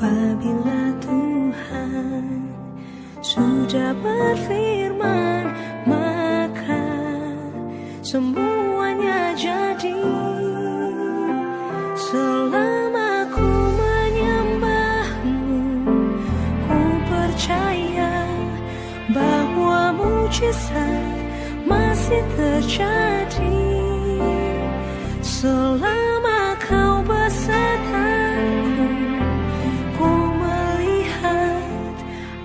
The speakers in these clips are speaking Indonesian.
Apabila Tuhan sudah berfirman, maka semuanya jadi. Selama ku menyembahmu, ku percaya bahwa mujizat masih terjadi. Selama kau besertaku, ku melihat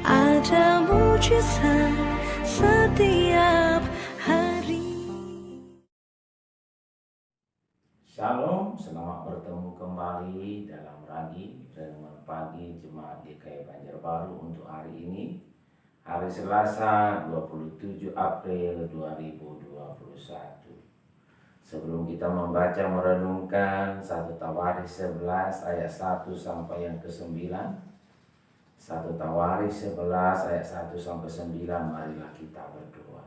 ada mujizat setiap hari. Shalom, selamat bertemu kembali dalam renungan pagi Jemaat GKI Banjarbaru untuk hari ini, hari Selasa 27 April 2021. Sebelum kita membaca merenungkan 1 Tawaris 11 ayat 1 sampai yang ke-9, 1 Tawaris 11 ayat 1 sampai 9, marilah kita berdoa.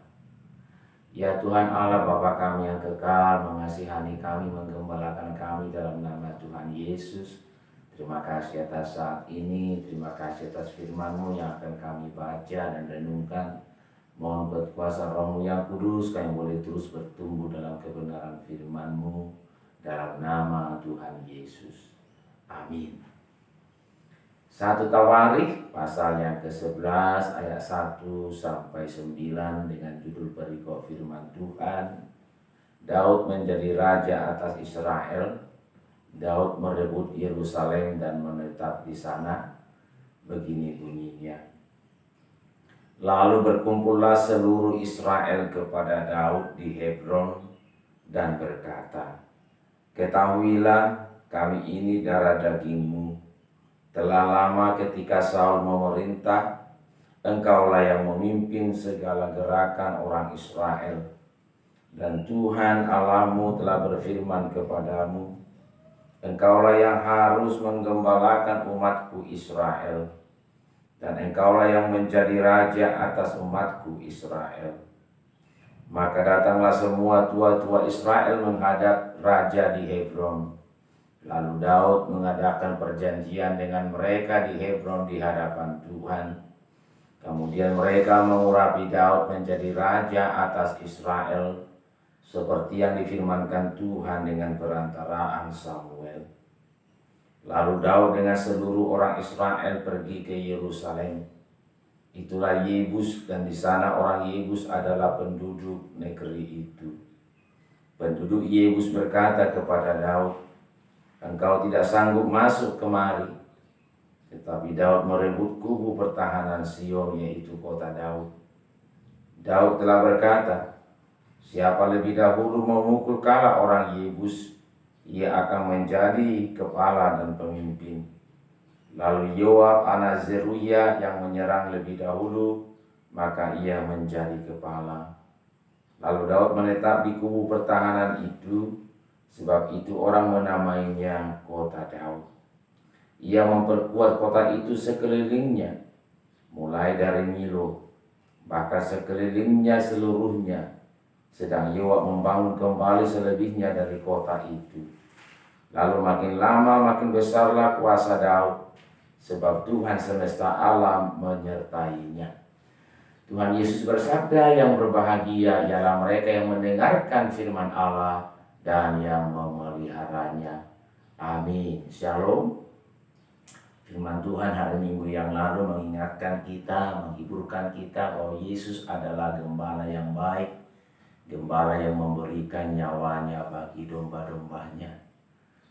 Ya Tuhan Allah Bapa kami yang kekal, mengasihani kami, menggembalakan kami dalam nama Tuhan Yesus. Terima kasih atas saat ini, terima kasih atas firman-Mu yang akan kami baca dan renungkan. Mohon berkuasa Roh-Mu yang kudus, kami boleh terus bertumbuh dalam kebenaran firman-Mu dalam nama Tuhan Yesus. Amin. 1 Tawarikh pasal yang ke-11 ayat 1 sampai 9 dengan judul perikop firman Tuhan. Daud menjadi raja atas Israel. Daud merebut Yerusalem dan menetap di sana. Begini bunyinya. Lalu berkumpullah seluruh Israel kepada Daud di Hebron dan berkata, ketahuilah kami ini darah dagingmu. Telah lama ketika Saul memerintah, engkaulah yang memimpin segala gerakan orang Israel. Dan Tuhan Allahmu telah berfirman kepadamu, engkaulah yang harus menggembalakan umatku Israel. Dan engkaulah yang menjadi raja atas umatku Israel. Maka datanglah semua tua-tua Israel menghadap raja di Hebron. Lalu Daud mengadakan perjanjian dengan mereka di Hebron di hadapan Tuhan. Kemudian mereka mengurapi Daud menjadi raja atas Israel, seperti yang difirmankan Tuhan dengan perantaraan Samuel. Lalu Daud dengan seluruh orang Israel pergi ke Yerusalem. Itulah Yebus, dan di sana orang Yebus adalah penduduk negeri itu. Penduduk Yebus berkata kepada Daud, engkau tidak sanggup masuk kemari. Tetapi Daud merebut kubu pertahanan Sion, yaitu kota Daud. Daud telah berkata, siapa lebih dahulu memukul kala orang Yebus, ia akan menjadi kepala dan pemimpin. Lalu Yoab anak Zeruya yang menyerang lebih dahulu, maka ia menjadi kepala. Lalu Daud menetap di kubu pertahanan itu, sebab itu orang menamainya kota Daud. Ia memperkuat kota itu sekelilingnya, mulai dari Milo, bahkan sekelilingnya seluruhnya. Sedang Yoab membangun kembali selebihnya dari kota itu. Lalu makin lama makin besarlah kuasa Daud, sebab Tuhan semesta alam menyertainya. Tuhan Yesus bersabda, yang berbahagia ialah mereka yang mendengarkan firman Allah dan yang memeliharanya. Amin. Shalom. Firman Tuhan hari Minggu yang lalu mengingatkan kita, menghiburkan kita bahwa Yesus adalah gembala yang baik, gembala yang memberikan nyawanya bagi domba-dombanya.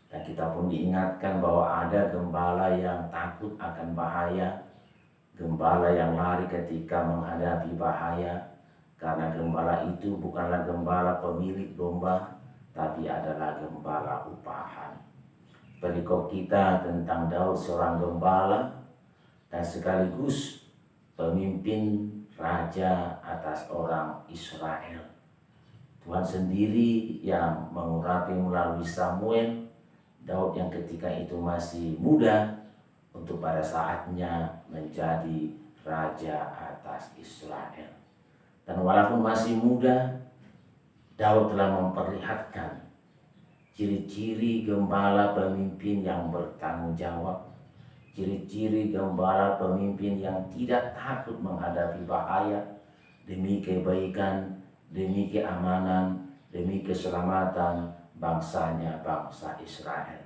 Dan kita pun diingatkan bahwa ada gembala yang takut akan bahaya, gembala yang lari ketika menghadapi bahaya, karena gembala itu bukanlah gembala pemilik domba, tapi adalah gembala upahan. Perikop kita tentang Daud seorang gembala dan sekaligus pemimpin raja atas orang Israel. Tuhan sendiri yang mengurapi melalui Samuel, Daud yang ketika itu masih muda, untuk pada saatnya menjadi raja atas Israel. Dan walaupun masih muda, Daud telah memperlihatkan ciri-ciri gembala pemimpin yang bertanggung jawab, ciri-ciri gembala pemimpin yang tidak takut menghadapi bahaya demi kebaikan, demi keamanan, demi keselamatan bangsanya, bangsa Israel.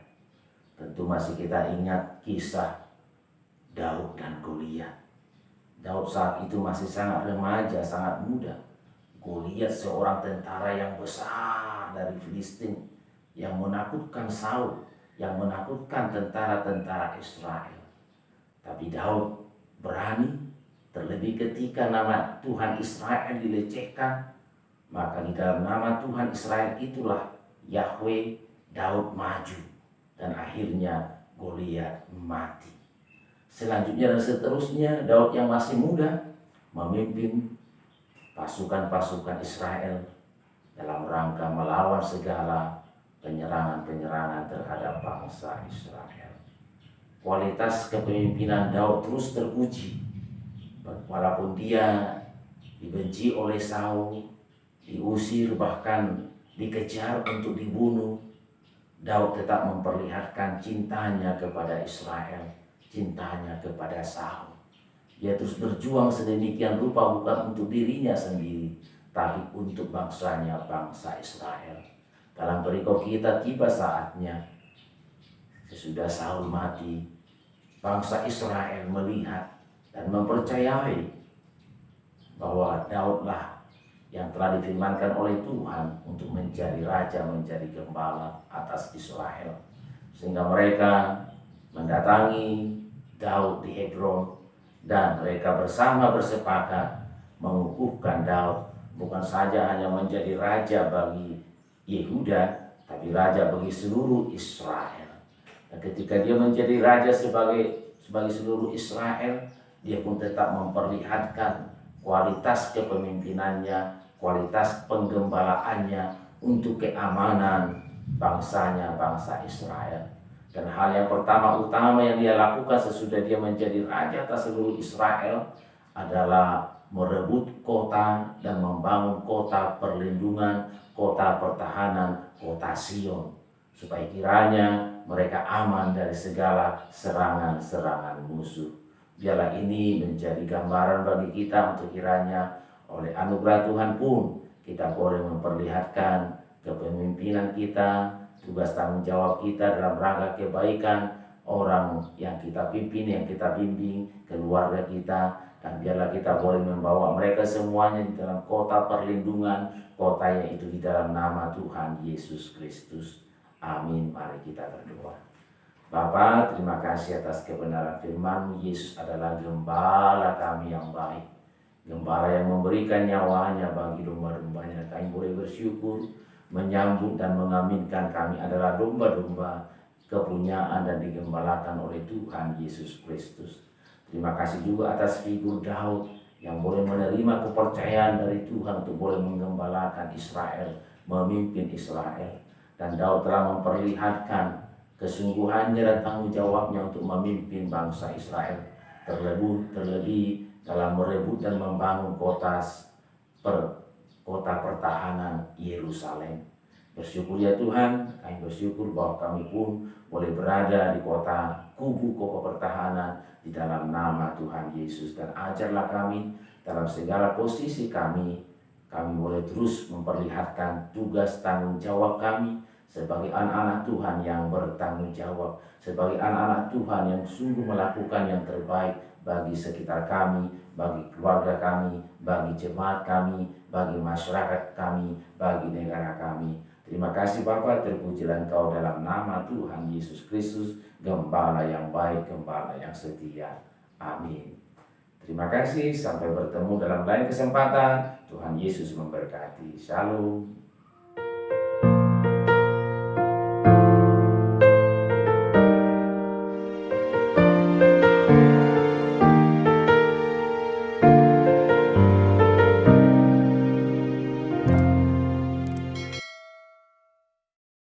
Tentu masih kita ingat kisah Daud dan Goliat. Daud saat itu masih sangat remaja, sangat muda. Goliat seorang tentara yang besar dari Filistin yang menakutkan Saul, yang menakutkan tentara-tentara Israel. Tapi Daud berani, terlebih ketika nama Tuhan Israel dilecehkan, maka di dalam nama Tuhan Israel itulah Yahweh, Daud maju dan akhirnya Goliat mati. Selanjutnya dan seterusnya Daud yang masih muda memimpin pasukan-pasukan Israel dalam rangka melawan segala penyerangan-penyerangan terhadap bangsa Israel. Kualitas kepemimpinan Daud terus teruji. Walaupun dia dibenci oleh Saul, diusir bahkan dikejar untuk dibunuh, Daud tetap memperlihatkan cintanya kepada Israel, cintanya kepada Saul. Dia terus berjuang sedemikian rupa bukan untuk dirinya sendiri, tapi untuk bangsanya, bangsa Israel. Dalam perikop kita tiba saatnya, sesudah Saul mati, bangsa Israel melihat dan mempercayai bahwa Daudlah yang telah difirmankan oleh Tuhan untuk menjadi raja, menjadi gembala atas Israel. Sehingga mereka mendatangi Daud di Hebron dan mereka bersama bersepakat mengukuhkan Daud bukan saja hanya menjadi raja bagi Yehuda, tapi raja bagi seluruh Israel. Dan ketika dia menjadi raja sebagai seluruh Israel, dia pun tetap memperlihatkan kualitas kepemimpinannya, kualitas penggembalaannya untuk keamanan bangsanya, bangsa Israel. Dan hal yang utama yang dia lakukan sesudah dia menjadi raja atas seluruh Israel adalah merebut kota dan membangun kota perlindungan, kota pertahanan, kota Sion, supaya kiranya mereka aman dari segala serangan-serangan musuh. Biarlah ini menjadi gambaran bagi kita untuk kiranya oleh anugerah Tuhan pun kita boleh memperlihatkan kepemimpinan kita, tugas tanggung jawab kita dalam rangka kebaikan orang yang kita pimpin, yang kita bimbing, keluarga kita, dan biarlah kita boleh membawa mereka semuanya di dalam kota perlindungan, kota yang itu di dalam nama Tuhan Yesus Kristus. Amin. Mari kita berdoa. Bapa, terima kasih atas kebenaran firman-Mu. Yesus adalah gembala kami yang baik, gembala yang memberikan nyawanya bagi domba-dombanya. Kami boleh bersyukur, menyambut dan mengaminkan kami adalah domba-domba kepunyaan dan digembalakan oleh Tuhan Yesus Kristus. Terima kasih juga atas figur Daud yang boleh menerima kepercayaan dari Tuhan untuk boleh menggembalakan Israel, memimpin Israel. Dan Daud telah memperlihatkan kesungguhannya dan tanggung jawabnya untuk memimpin bangsa Israel, terlebih dalam merebut dan membangun kota pertahanan Yerusalem. Bersyukur ya Tuhan, kami bersyukur bahwa kami pun boleh berada di kota pertahanan di dalam nama Tuhan Yesus. Dan ajarlah kami dalam segala posisi kami boleh terus memperlihatkan tugas tanggung jawab kami sebagai anak-anak Tuhan yang bertanggung jawab, sebagai anak-anak Tuhan yang sungguh melakukan yang terbaik bagi sekitar kami, bagi keluarga kami, bagi jemaat kami, bagi masyarakat kami, bagi negara kami. Terima kasih Bapa, terpujilah Engkau dalam nama Tuhan Yesus Kristus, gembala yang baik, gembala yang setia. Amin. Terima kasih, sampai bertemu dalam lain kesempatan. Tuhan Yesus memberkati. Shalom.